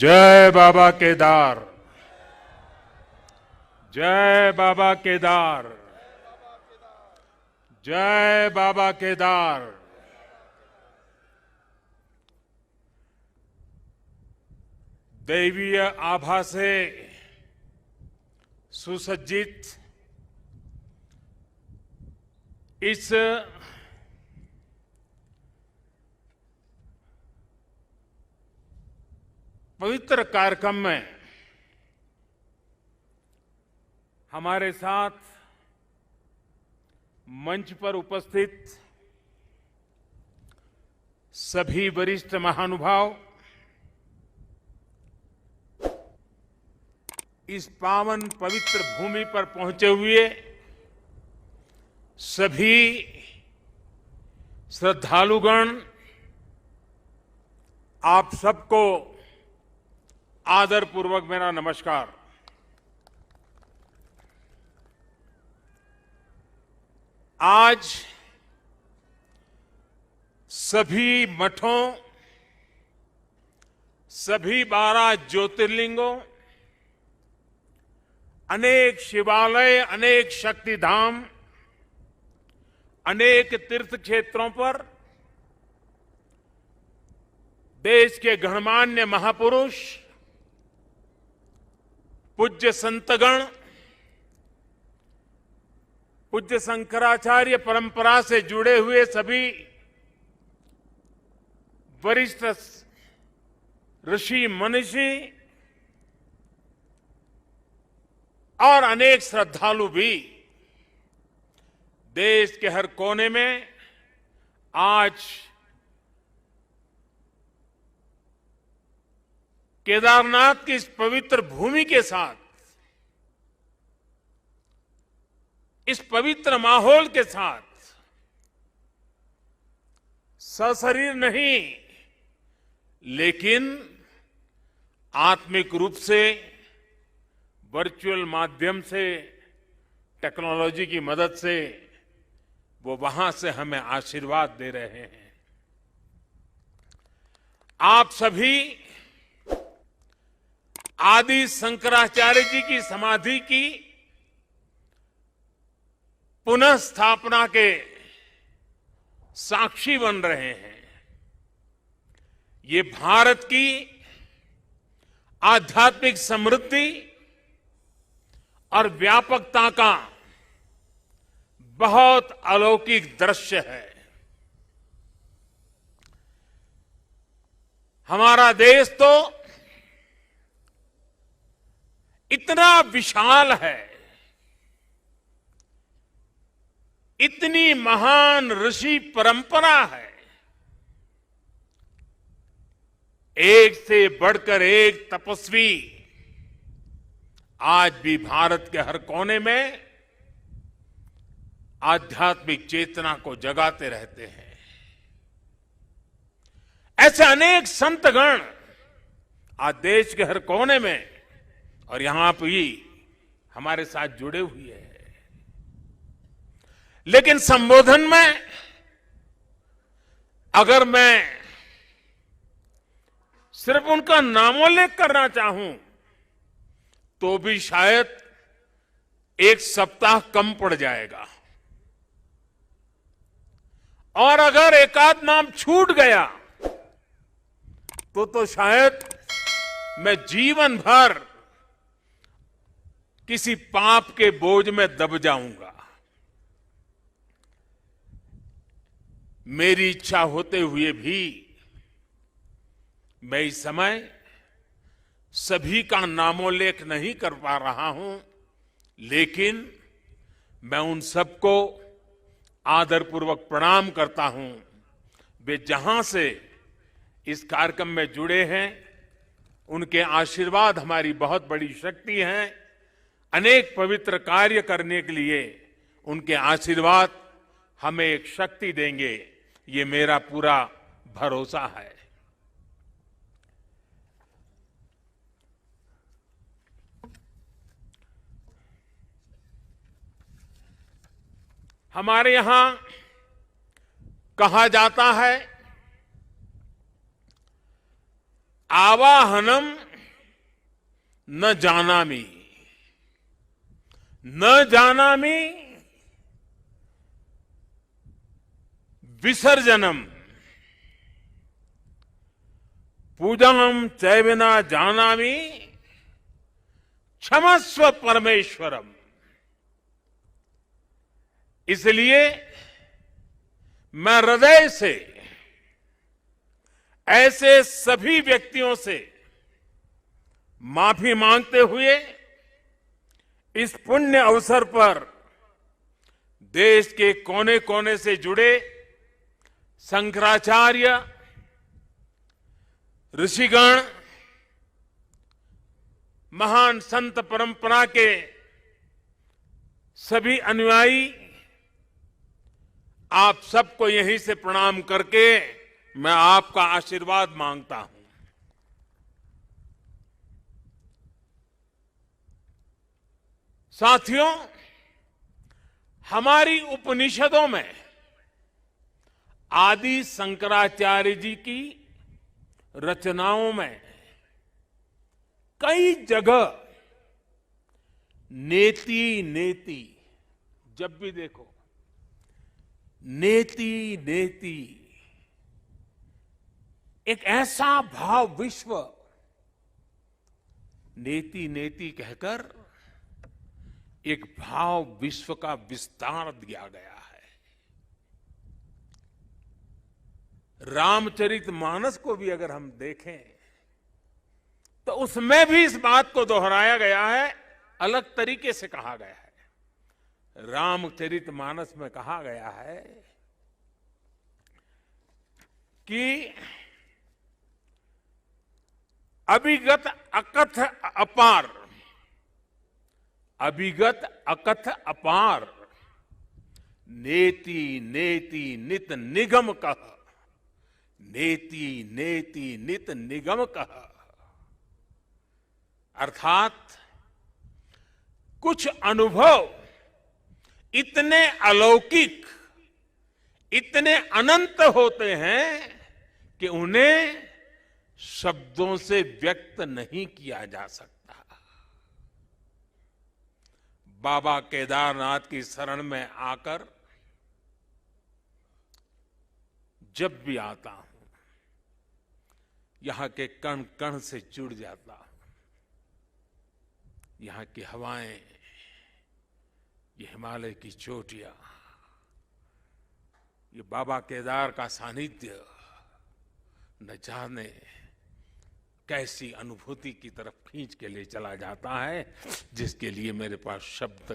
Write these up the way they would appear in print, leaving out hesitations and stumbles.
जय बाबा केदार, जय बाबा केदार, जय बाबा केदार। दैवीय आभा से सुसज्जित इस पवित्र कार्यक्रम में हमारे साथ मंच पर उपस्थित सभी वरिष्ठ महानुभाव, इस पावन पवित्र भूमि पर पहुंचे हुए सभी श्रद्धालुगण, आप सबको आदरपूर्वक मेरा नमस्कार। आज सभी मठों, सभी 12 ज्योतिर्लिंगों, अनेक शिवालय, अनेक शक्तिधाम, अनेक तीर्थ क्षेत्रों पर देश के गणमान्य महापुरुष, पूज्य संतगण, पूज्य शंकराचार्य परंपरा से जुड़े हुए सभी वरिष्ठ ऋषि मनीषी और अनेक श्रद्धालु भी देश के हर कोने में आज केदारनाथ की इस पवित्र भूमि के साथ, इस पवित्र माहौल के साथ सशरीर नहीं लेकिन आत्मिक रूप से वर्चुअल माध्यम से, टेक्नोलॉजी की मदद से वो वहां से हमें आशीर्वाद दे रहे हैं। आप सभी आदि शंकराचार्य जी की समाधि की पुनः स्थापना के साक्षी बन रहे हैं। ये भारत की आध्यात्मिक समृद्धि और व्यापकता का बहुत अलौकिक दृश्य है। हमारा देश तो इतना विशाल है, इतनी महान ऋषि परंपरा है, एक से बढ़कर एक तपस्वी आज भी भारत के हर कोने में आध्यात्मिक चेतना को जगाते रहते हैं। ऐसे अनेक संतगण आज देश के हर कोने में और यहां भी हमारे साथ जुड़े हुए हैं। लेकिन संबोधन में अगर मैं सिर्फ उनका नामोल्लेख करना चाहूं तो भी शायद एक सप्ताह कम पड़ जाएगा, और अगर एकाध नाम छूट गया तो शायद मैं जीवन भर किसी पाप के बोझ में दब जाऊंगा। मेरी इच्छा होते हुए भी मैं इस समय सभी का नामोल्लेख नहीं कर पा रहा हूं, लेकिन मैं उन सबको आदरपूर्वक प्रणाम करता हूं। वे जहां से इस कार्यक्रम में जुड़े हैं, उनके आशीर्वाद हमारी बहुत बड़ी शक्ति है। अनेक पवित्र कार्य करने के लिए उनके आशीर्वाद हमें एक शक्ति देंगे, ये मेरा पूरा भरोसा है। हमारे यहां कहा जाता है, आवाहनम न जानामि, न जानामि विसर्जनम, पूजनम चैव न जानामि क्षमस्व परमेश्वरम। इसलिए मैं हृदय से ऐसे सभी व्यक्तियों से माफी मांगते हुए इस पुण्य अवसर पर देश के कोने कोने से जुड़े शंकराचार्य, ऋषिगण, महान संत परंपरा के सभी अनुयायी, आप सबको यहीं से प्रणाम करके मैं आपका आशीर्वाद मांगता हूं। साथियों, हमारी उपनिषदों में आदि शंकराचार्य जी की रचनाओं में कई जगह नेति नेति, जब भी देखो नेति नेति, एक ऐसा भाव विश्व, नेति नेति कहकर एक भाव विश्व का विस्तार दिया गया है। रामचरितमानस को भी अगर हम देखें तो उसमें भी इस बात को दोहराया गया है, अलग तरीके से कहा गया है। रामचरितमानस में कहा गया है कि अभिगत अकथ अपार, अभिगत अकथ अपार, नेति नेति नित निगम कह, नेति नेति नित निगम कह। अर्थात कुछ अनुभव इतने अलौकिक, इतने अनंत होते हैं कि उन्हें शब्दों से व्यक्त नहीं किया जा सकता। बाबा केदारनाथ की शरण में आकर जब भी आता हूं, यहां के कण कण से जुड़ जाता हूं। यहां की हवाएं, ये हिमालय की चोटियां, ये बाबा केदार का सानिध्य न जाने कैसी अनुभूति की तरफ खींच के ले चला जाता है, जिसके लिए मेरे पास शब्द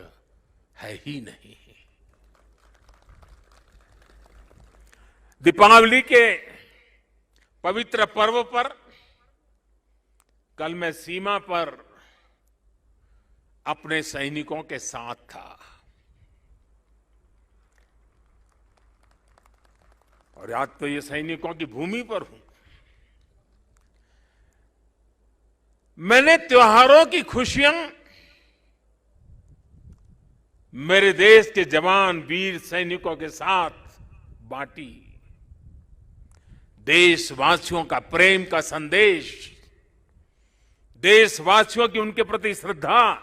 है ही नहीं। दीपावली के पवित्र पर्व पर कल मैं सीमा पर अपने सैनिकों के साथ था और आज तो ये सैनिकों की भूमि पर हूं। मैंने त्योहारों की खुशियां मेरे देश के जवान वीर सैनिकों के साथ बांटी। देशवासियों का प्रेम का संदेश, देशवासियों की उनके प्रति श्रद्धा,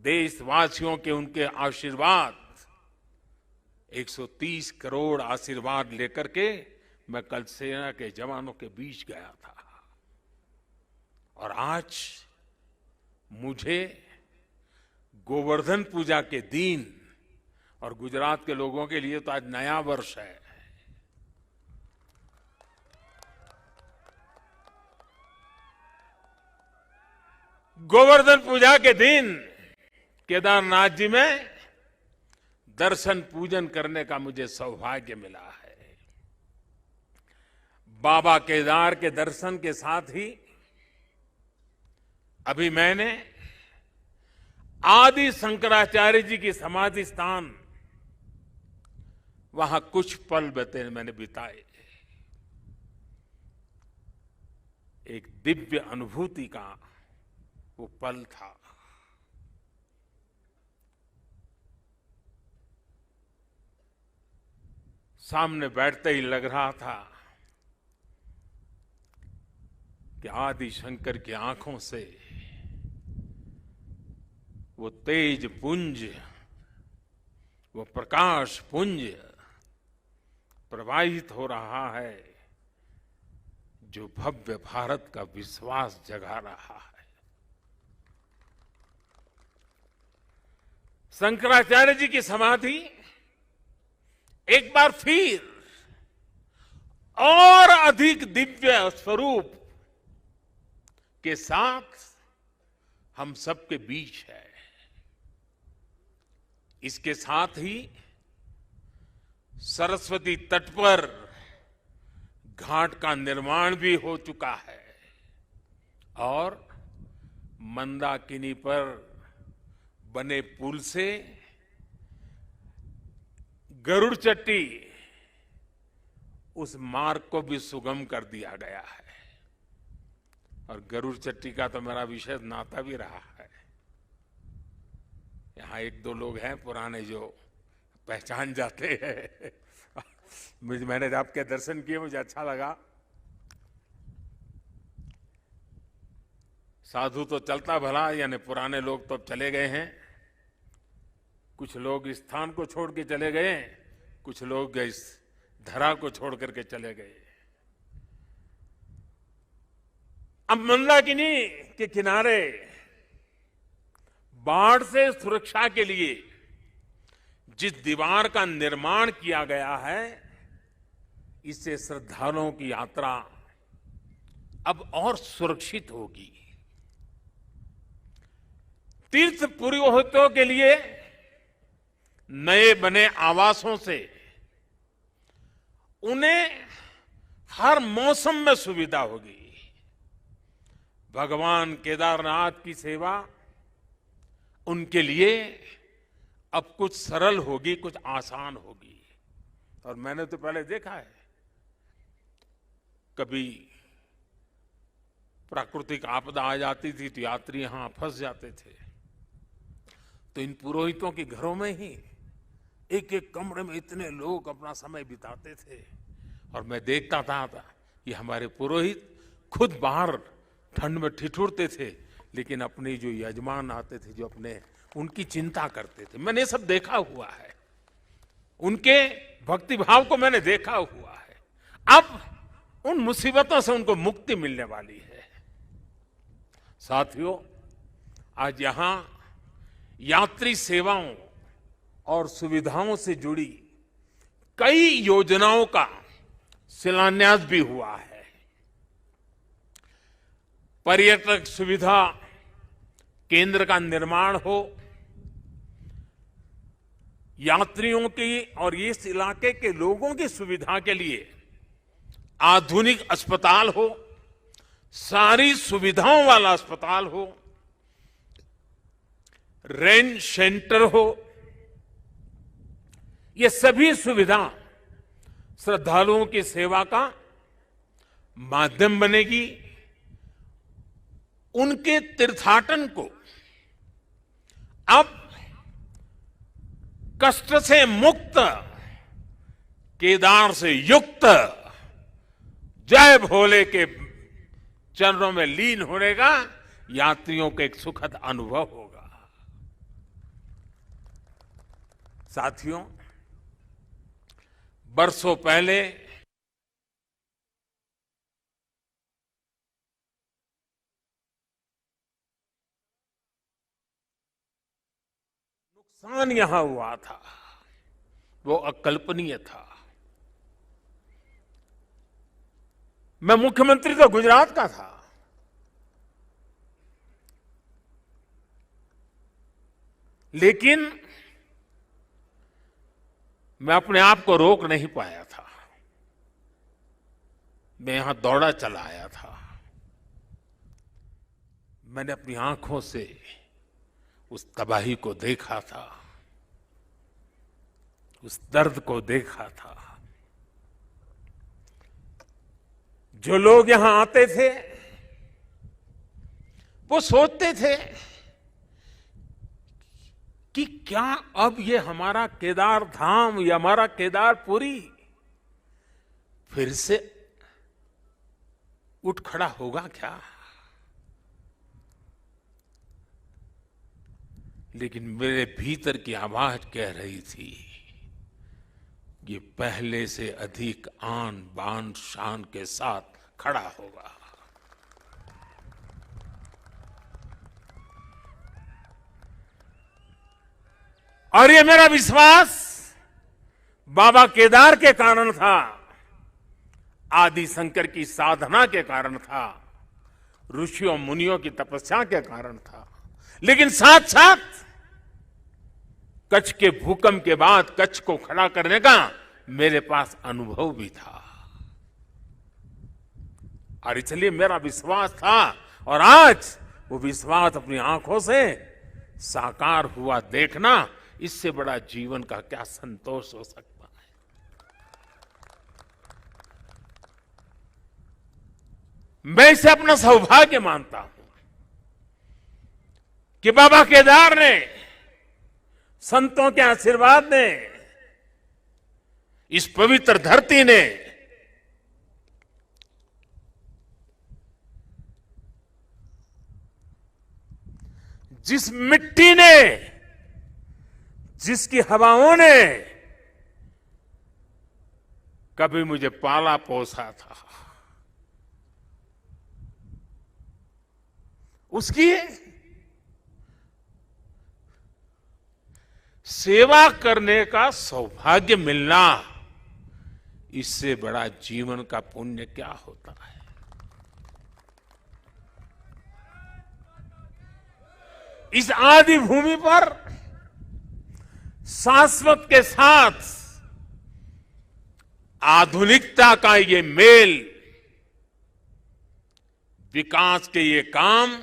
देशवासियों के उनके आशीर्वाद, 130 करोड़ आशीर्वाद लेकर के मैं कल सेना के जवानों के बीच गया था। और आज मुझे गोवर्धन पूजा के दिन, और गुजरात के लोगों के लिए तो आज नया वर्ष है, गोवर्धन पूजा के दिन केदारनाथ जी में दर्शन पूजन करने का मुझे सौभाग्य मिला है। बाबा केदार के दर्शन के साथ ही अभी मैंने आदि शंकराचार्य जी की समाधि स्थान, वहां कुछ पल मैंने बिताए। एक दिव्य अनुभूति का वो पल था। सामने बैठते ही लग रहा था कि आदि शंकर की आंखों से वो तेज पुंज, वो प्रकाश पुंज प्रवाहित हो रहा है जो भव्य भारत का विश्वास जगा रहा है। शंकराचार्य जी की समाधि एक बार फिर और अधिक दिव्य स्वरूप के साथ हम सबके बीच है। इसके साथ ही सरस्वती तट पर घाट का निर्माण भी हो चुका है और मंदाकिनी पर बने पुल से गरुड़ चट्टी उस मार्ग को भी सुगम कर दिया गया है। और गरुड़ चट्टी का तो मेरा विशेष नाता भी रहा है। यहाँ एक दो लोग हैं पुराने जो पहचान जाते हैं। मैंने आपके दर्शन किए, मुझे अच्छा लगा। साधु तो चलता भला, यानी पुराने लोग तो अब चले गए हैं। कुछ लोग इस स्थान को छोड़ के चले गए, कुछ लोग इस धरा को छोड़ करके चले गए। अब मंदाकिनी के किनारे बाढ़ से सुरक्षा के लिए जिस दीवार का निर्माण किया गया है, इससे श्रद्धालुओं की यात्रा अब और सुरक्षित होगी। तीर्थ पुरोहितों के लिए नए बने आवासों से उन्हें हर मौसम में सुविधा होगी। भगवान केदारनाथ की सेवा उनके लिए अब कुछ सरल होगी, कुछ आसान होगी। और मैंने तो पहले देखा है, कभी प्राकृतिक आपदा आ जाती थी तो यात्री यहां फंस जाते थे, तो इन पुरोहितों के घरों में ही एक एक कमरे में इतने लोग अपना समय बिताते थे। और मैं देखता था कि हमारे पुरोहित खुद बाहर ठंड में ठिठुरते थे, लेकिन अपने जो यजमान आते थे, जो अपने उनकी चिंता करते थे। मैंने सब देखा हुआ है, उनके भक्ति भाव को मैंने देखा हुआ है। अब उन मुसीबतों से उनको मुक्ति मिलने वाली है। साथियों, आज यहां यात्री सेवाओं और सुविधाओं से जुड़ी कई योजनाओं का शिलान्यास भी हुआ है। पर्यटक सुविधा केंद्र का निर्माण हो, यात्रियों की और इस इलाके के लोगों की सुविधा के लिए आधुनिक अस्पताल हो, सारी सुविधाओं वाला अस्पताल हो, रेन सेंटर हो, ये सभी सुविधा श्रद्धालुओं की सेवा का माध्यम बनेगी। उनके तीर्थाटन को अब कष्ट से मुक्त, केदार से युक्त, जय भोले के चरणों में लीन होने का यात्रियों को एक सुखद अनुभव होगा। साथियों, बरसों पहले नुकसान यहां हुआ था, वो अकल्पनीय था। मैं मुख्यमंत्री तो गुजरात का था, लेकिन मैं अपने आप को रोक नहीं पाया था। मैं यहां दौड़ा चला आया था। मैंने अपनी आंखों से उस तबाही को देखा था, उस दर्द को देखा था। जो लोग यहां आते थे वो सोचते थे कि क्या अब ये हमारा केदार धाम या हमारा केदारपुरी फिर से उठ खड़ा होगा क्या? लेकिन मेरे भीतर की आवाज कह रही थी, ये पहले से अधिक आन बान शान के साथ खड़ा होगा। और ये मेरा विश्वास बाबा केदार के कारण था, आदि शंकर की साधना के कारण था, ऋषियों मुनियों की तपस्या के कारण था, लेकिन साथ साथ कच्छ के भूकंप के बाद कच्छ को खड़ा करने का मेरे पास अनुभव भी था। और इसलिए मेरा विश्वास था, और आज वो विश्वास अपनी आंखों से साकार हुआ देखना, इससे बड़ा जीवन का क्या संतोष हो सकता है। मैं इसे अपना सौभाग्य मानता हूं कि बाबा केदार ने, संतों के आशीर्वाद ने, इस पवित्र धरती ने जिस मिट्टी ने, जिसकी हवाओं ने कभी मुझे पाला पोसा था, उसकी सेवा करने का सौभाग्य मिलना, इससे बड़ा जीवन का पुण्य क्या होता है। इस आदि भूमि पर शाश्वत के साथ आधुनिकता का ये मेल, विकास के ये काम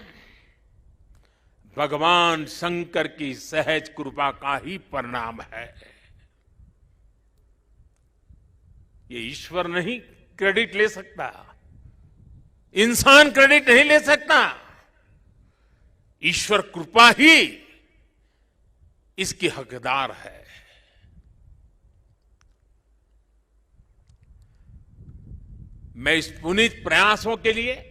भगवान शंकर की सहज कृपा का ही परिणाम है। ये ईश्वर नहीं क्रेडिट ले सकता, इंसान क्रेडिट नहीं ले सकता, ईश्वर कृपा ही इसकी हकदार है। मैं इस पुनीत प्रयासों के लिए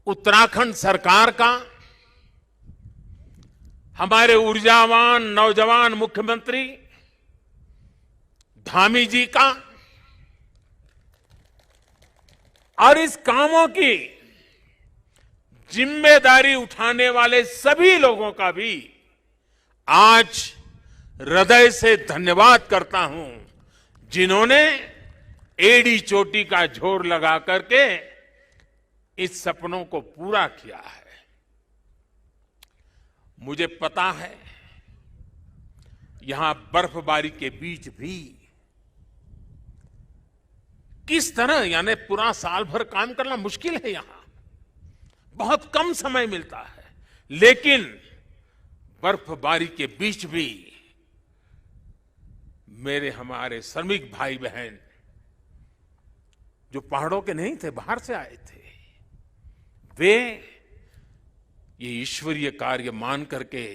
उत्तराखंड सरकार का, हमारे ऊर्जावान नौजवान मुख्यमंत्री धामी जी का, और इस कामों की जिम्मेदारी उठाने वाले सभी लोगों का भी आज हृदय से धन्यवाद करता हूं, जिन्होंने एड़ी चोटी का जोर लगा करके इस सपनों को पूरा किया है। मुझे पता है यहां बर्फबारी के बीच भी किस तरह, यानी पूरा साल भर काम करना मुश्किल है, यहां बहुत कम समय मिलता है, लेकिन बर्फबारी के बीच भी मेरे हमारे श्रमिक भाई बहन जो पहाड़ों के नहीं थे, बाहर से आए थे, वे ये ईश्वरीय कार्य मान करके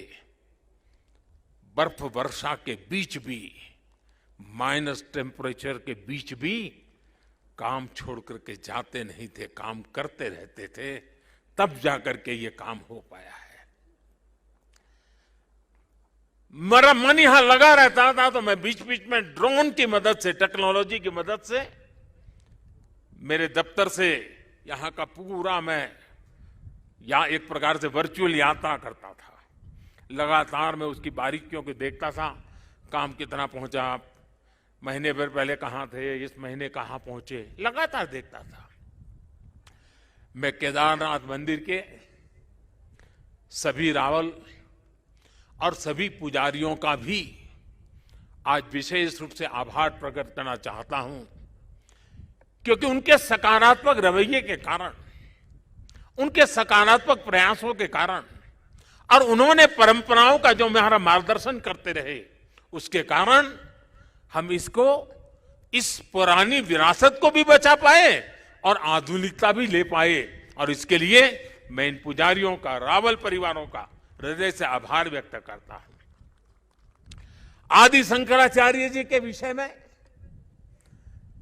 बर्फ वर्षा के बीच भी, माइनस टेम्परेचर के बीच भी काम छोड़ करके जाते नहीं थे, काम करते रहते थे, तब जाकर के ये काम हो पाया है। मेरा मन यहां लगा रहता था, तो मैं बीच बीच में ड्रोन की मदद से, टेक्नोलॉजी की मदद से, मेरे दफ्तर से यहां का पूरा मैं या एक प्रकार से वर्चुअल यात्रा करता था। लगातार मैं उसकी बारीकियों को देखता था, काम कितना पहुंचा, महीने भर पहले कहां थे, इस महीने कहां पहुंचे, लगातार देखता था। मैं केदारनाथ मंदिर के सभी रावल और सभी पुजारियों का भी आज विशेष रूप से आभार प्रकट करना चाहता हूं, क्योंकि उनके सकारात्मक रवैये के कारण, उनके सकारात्मक प्रयासों के कारण, और उन्होंने परंपराओं का जो हमारा मार्गदर्शन करते रहे, उसके कारण हम इसको, इस पुरानी विरासत को भी बचा पाए और आधुनिकता भी ले पाए। और इसके लिए मैं इन पुजारियों का, रावल परिवारों का हृदय से आभार व्यक्त करता हूं। आदि शंकराचार्य जी के विषय में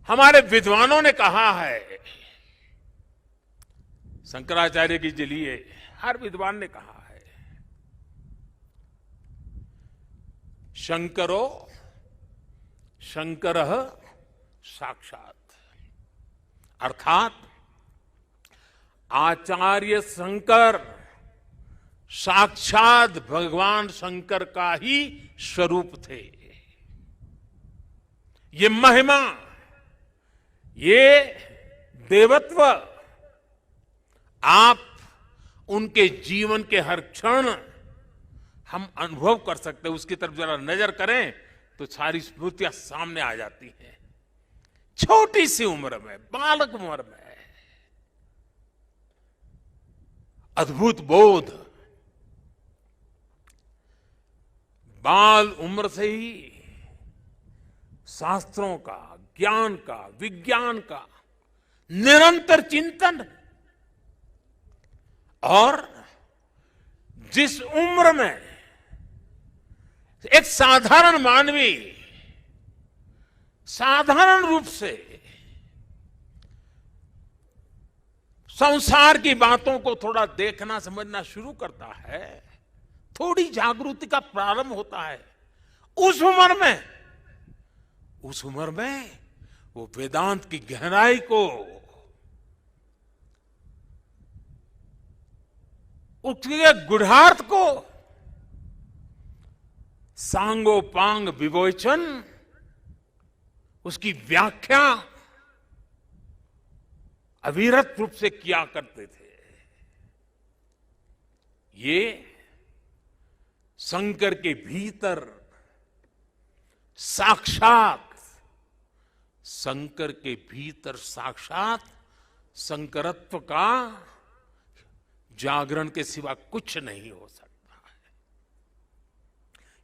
हमारे विद्वानों ने कहा है, शंकराचार्य के लिए हर विद्वान ने कहा है, शंकरो शंकरः साक्षात, अर्थात आचार्य शंकर साक्षात भगवान शंकर का ही स्वरूप थे। ये महिमा, ये देवत्व आप उनके जीवन के हर क्षण हम अनुभव कर सकते हैं। उसकी तरफ जरा नजर करें तो सारी स्मृतियां सामने आ जाती हैं। छोटी सी उम्र में, बालक उम्र में अद्भुत बोध, बाल उम्र से ही शास्त्रों का, ज्ञान का, विज्ञान का निरंतर चिंतन, और जिस उम्र में एक साधारण मानवी साधारण रूप से संसार की बातों को थोड़ा देखना समझना शुरू करता है, थोड़ी जागृति का प्रारंभ होता है, उस उम्र में वो वेदांत की गहराई को, उसके गुढ़ार्थ को सांगोपांग विवेचन, उसकी व्याख्या अविरत रूप से किया करते थे। ये शंकर के भीतर साक्षात, शंकर के भीतर साक्षात शंकरत्व का जागरण के सिवा कुछ नहीं हो सकता है।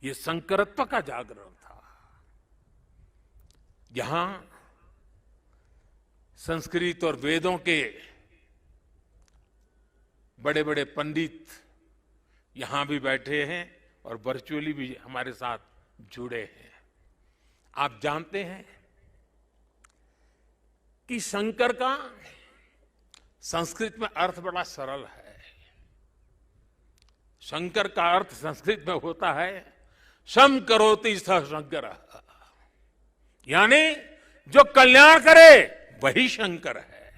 ये शंकरत्व का जागरण था। यहां संस्कृत और वेदों के बड़े बड़े पंडित यहां भी बैठे हैं और वर्चुअली भी हमारे साथ जुड़े हैं। आप जानते हैं कि शंकर का संस्कृत में अर्थ बड़ा सरल है। शंकर का अर्थ संस्कृत में होता है शम करोति सह शंकर, यानी जो कल्याण करे वही शंकर है।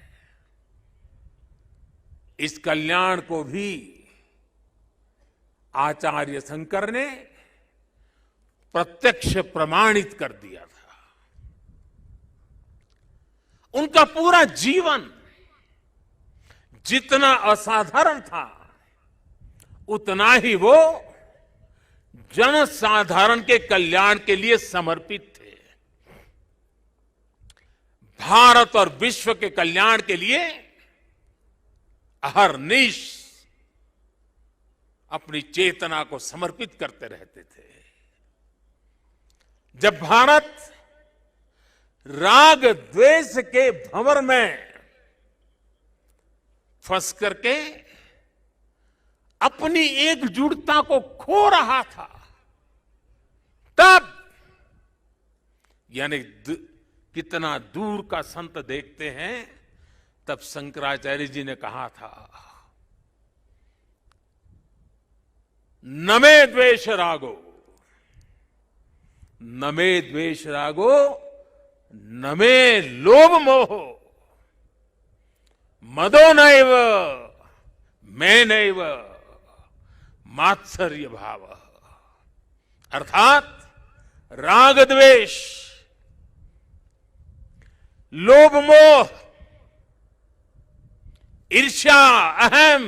इस कल्याण को भी आचार्य शंकर ने प्रत्यक्ष प्रमाणित कर दिया था। उनका पूरा जीवन जितना असाधारण था, उतना ही वो जनसाधारण के कल्याण के लिए समर्पित थे। भारत और विश्व के कल्याण के लिए अहरनिश अपनी चेतना को समर्पित करते रहते थे। जब भारत राग द्वेष के भंवर में फंस करके अपनी एकजुटता को खो रहा था, तब यानी कितना दूर का संत देखते हैं, तब शंकराचार्य जी ने कहा था, न मे द्वेष रागो, न मे द्वेष रागो, न मे लोभ मोहो, मदो नैव मैं नैव मात्सर्य भाव। अर्थात राग द्वेष, लोभ मोह, ईर्ष्या, अहम,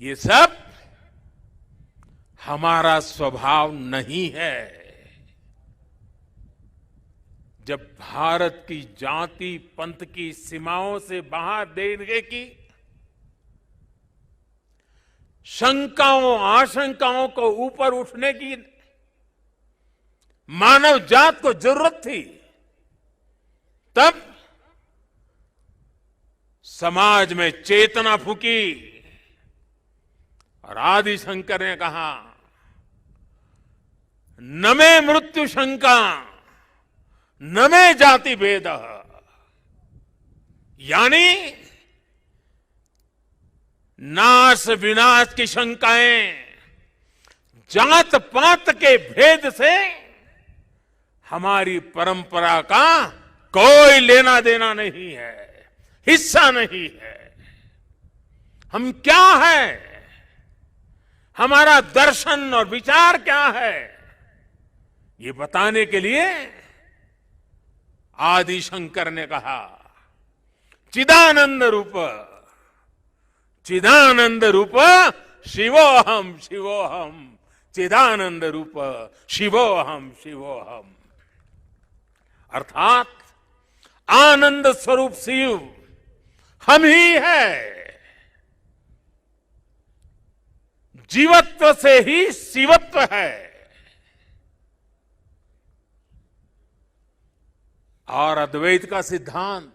ये सब हमारा स्वभाव नहीं है। जब भारत की जाति पंथ की सीमाओं से बाहर देने की शंकाओं आशंकाओं को ऊपर उठने की मानव जात को जरूरत थी, तब समाज में चेतना फूकी और आदि शंकर ने कहा, न मे मृत्यु शंका न मे जाति भेद, यानी नाश विनाश की शंकाएं जात पात के भेद से हमारी परंपरा का कोई लेना देना नहीं है, हिस्सा नहीं है। हम क्या है, हमारा दर्शन और विचार क्या है, ये बताने के लिए आदि शंकर ने कहा चिदानंद रूप, चिदानंद रूप शिवोहम शिवोहम, चिदानंद रूप शिवोहम शिवोहम। अर्थात आनंद स्वरूप शिव हम ही है। जीवत्व से ही शिवत्व है। और अद्वैत का सिद्धांत,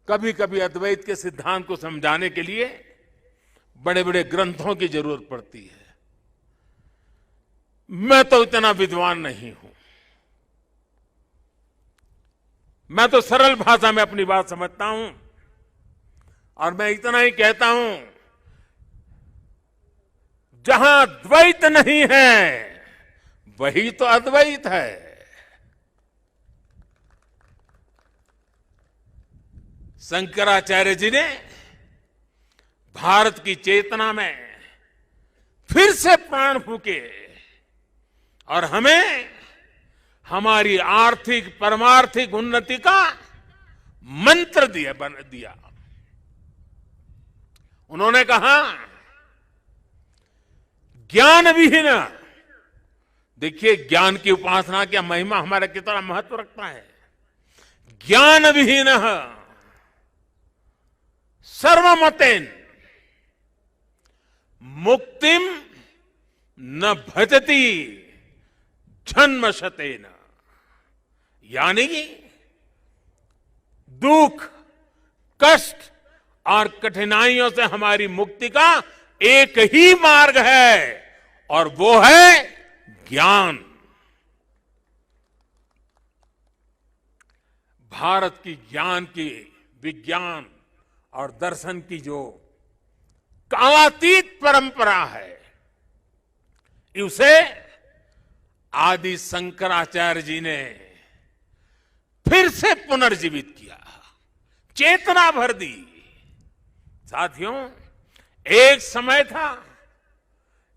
कभी कभी अद्वैत के सिद्धांत को समझाने के लिए बड़े बड़े ग्रंथों की जरूरत पड़ती है। मैं तो इतना विद्वान नहीं हूं, मैं तो सरल भाषा में अपनी बात समझता हूं और मैं इतना ही कहता हूं, जहां द्वैत नहीं है वही तो अद्वैत है। शंकराचार्य जी ने भारत की चेतना में फिर से प्राण फूके और हमें हमारी आर्थिक परमार्थिक उन्नति का मंत्र दिया। उन्होंने कहा ज्ञान विहीन, देखिए ज्ञान की उपासना की महिमा हमारा कितना महत्व रखता है। ज्ञान विहीन सर्वमतेन मुक्तिम न भजति जन्म शतेन, यानी दुख कष्ट और कठिनाइयों से हमारी मुक्ति का एक ही मार्ग है और वो है ज्ञान। भारत की ज्ञान की, विज्ञान और दर्शन की जो कालातीत परंपरा है, उसे आदि शंकराचार्य जी ने फिर से पुनर्जीवित किया, चेतना भर दी। साथियों, एक समय था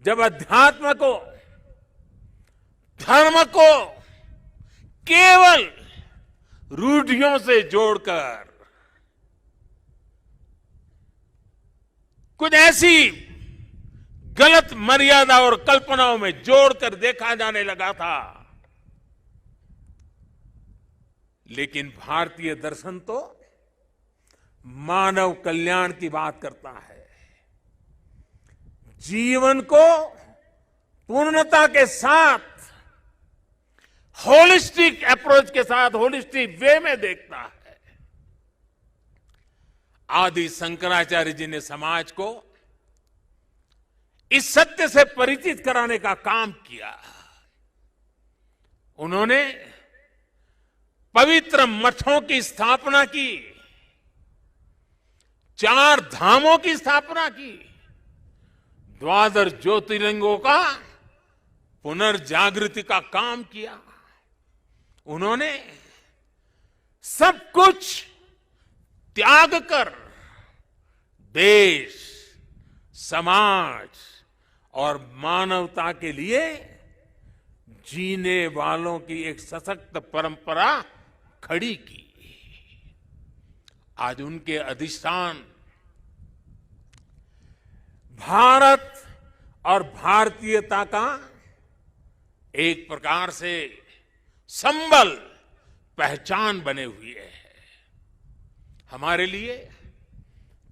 जब अध्यात्म को, धर्म को केवल रूढ़ियों से जोड़कर कुछ ऐसी गलत मर्यादा और कल्पनाओं में जोड़कर देखा जाने लगा था। लेकिन भारतीय दर्शन तो मानव कल्याण की बात करता है, जीवन को पूर्णता के साथ, होलिस्टिक अप्रोच के साथ, होलिस्टिक वे में देखता है। आदि शंकराचार्य जी ने समाज को इस सत्य से परिचित कराने का काम किया। उन्होंने पवित्र मठों की स्थापना की, 4 धामों की स्थापना की, 12 ज्योतिर्लिंगों का पुनर्जागृति का काम किया। उन्होंने सब कुछ त्याग कर देश, समाज और मानवता के लिए जीने वालों की एक सशक्त परंपरा खड़ी की। आज उनके अधिष्ठान भारत और भारतीयता का एक प्रकार से संबल, पहचान बने हुए हैं। हमारे लिए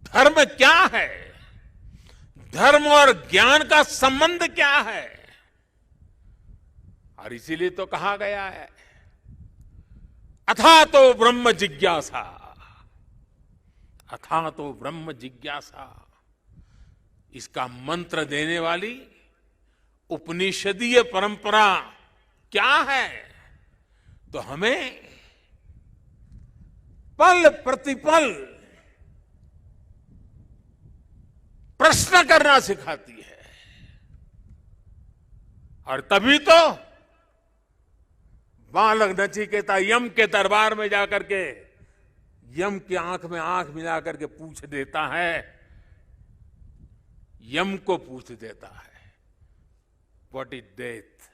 धर्म क्या है, धर्म और ज्ञान का संबंध क्या है, और इसीलिए तो कहा गया है अथा तो ब्रह्म जिज्ञासा, अथा तो ब्रह्म जिज्ञासा। इसका मंत्र देने वाली उपनिषदीय परंपरा क्या है? तो हमें पल प्रतिपल प्रश्न करना सिखाती है। और तभी तो बालक नचिकेता यम के दरबार में जाकर के यम की आंख में आंख मिलाकर के पूछ देता है, यम को पूछ देता है, व्हाट इज डेथ?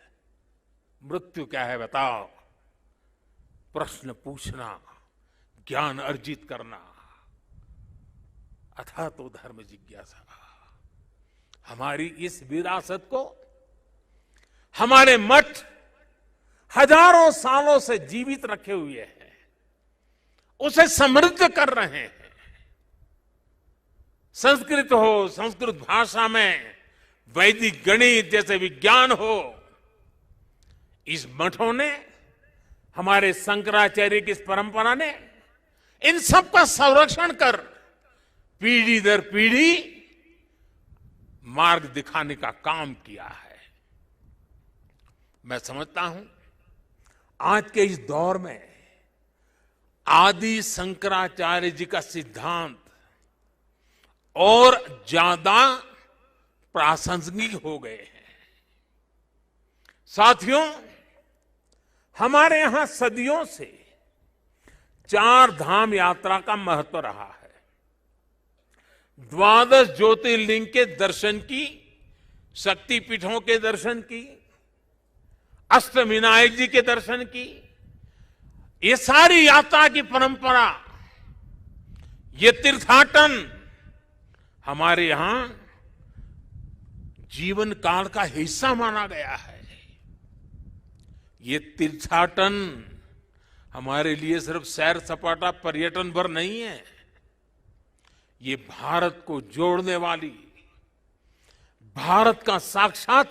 मृत्यु क्या है बताओ। प्रश्न पूछना, ज्ञान अर्जित करना, अथा तो धर्म जिज्ञासा। हमारी इस विरासत को हमारे मठ हजारों सालों से जीवित रखे हुए हैं, उसे समृद्ध कर रहे हैं। संस्कृत हो, संस्कृत भाषा में वैदिक गणित जैसे विज्ञान हो, इस मठों ने, हमारे शंकराचार्य की इस परंपरा ने इन सब का संरक्षण कर पीढ़ी दर पीढ़ी मार्ग दिखाने का काम किया है। मैं समझता हूं आज के इस दौर में आदि शंकराचार्य जी का सिद्धांत और ज्यादा प्रासंगिक हो गए हैं। साथियों, हमारे यहां सदियों से 4 धाम यात्रा का महत्व रहा है। 12 ज्योतिर्लिंग के दर्शन की, शक्तिपीठों के दर्शन की, अष्टविनायक जी के दर्शन की, ये सारी यात्रा की परंपरा, ये तीर्थाटन हमारे यहां जीवन काल का हिस्सा माना गया है। ये तीर्थाटन हमारे लिए सिर्फ सैर सपाटा पर्यटन भर नहीं है, ये भारत को जोड़ने वाली, भारत का साक्षात